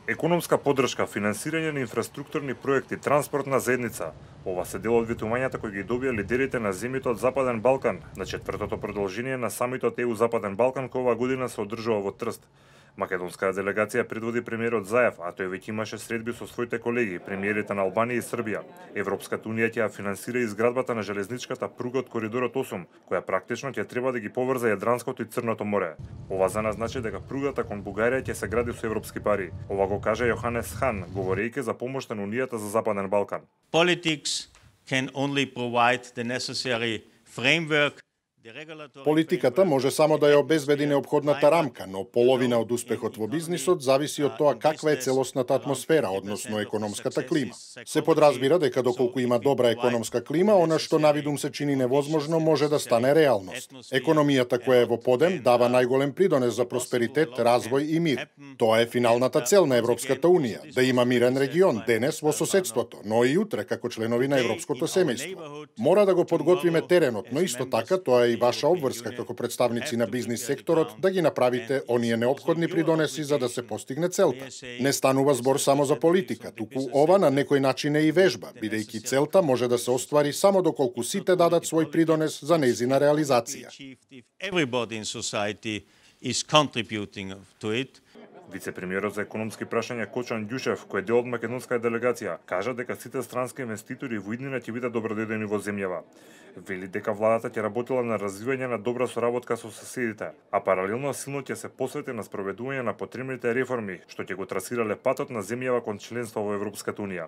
Економска поддршка, финансирање на инфраструктурни проекти, транспортна заедница. Ова се дел од ветувањата кои ги добија лидерите на земјите од Западен Балкан на четвртото продолжение на самитот ЕУ Западен Балкан кој оваа година се одржува во Трст. Македонската делегација предводи премиерот Заев, а тој веќе имаше средби со своите колеги, премиерите на Албанија и Србија. Европската унија ќе ја финансира изградбата на железничката пруга од коридорот 8, која практично ќе треба да ги поврза Јадренското и Црното море. Ова за нас значи дека пругата кон Бугарија ќе се гради со европски пари. Ова го кажа Јоханес Хан, говорејќи за помошта на Унијата за Западен Балкан. Politics can only provide the necessary framework. Политиката може само да ја обезбеди неопходната рамка, но половина од успехот во бизнисот зависи од тоа каква е целосната атмосфера, односно економската клима. Се подразбира дека доколку има добра економска клима, она што навидум се чини невозможно може да стане реалност. Економијата која е во подем дава најголем придонес за просперитет, развој и мир. Тоа е финалната цел на Европската унија, да има мирен регион денес во соседството, но и утре како членови на европското семејство. Мора да го подготвиме теренот, но исто така тоа е и ваша обврска како представници на бизнис секторот да ги направите оние неопходни придонеси за да се постигне целта. Не станува збор само за политика, туку ова на некој начин е и вежба, бидејќи целта може да се оствари само доколку сите дадат свој придонес за нејзина реализација. Вице-премиерот за економски прашања Кочан Ѓушев, кој е дел од македонската делегација, кажа дека сите странски инвеститори во иднина ќе бидат добродојдени во земјава. Вели дека владата ќе работила на развивање на добра соработка со соседите, а паралелно силно ќе се посвети на спроведување на потребните реформи, што ќе го трасирале патот на земјава кон членство во Европската унија.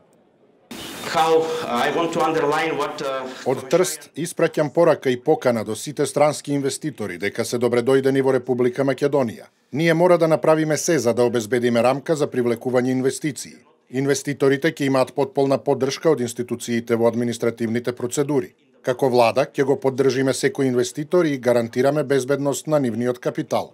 Од Трст испраќам порака и покана до сите странски инвеститори дека се добредојдени во Република Македонија. Ние мора да направиме се за да обезбедиме рамка за привлекување инвестиции. Инвеститорите ќе имаат потполна поддршка од институциите во административните процедури. Како влада ќе го поддржиме секој инвеститор и гарантираме безбедност на нивниот капитал.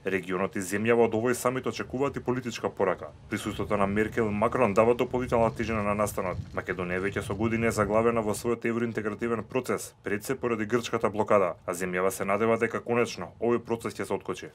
Регионот и земјава од овој самит очекуваат и политичка порака. Присуството на Меркел и Макрон дава дополнителна тежина на настанот. Македонија веќе со години е заглавена во својот евроинтегративен процес, пред се поради грчката блокада, а земјава се надева дека конечно овој процес ќе се откочи.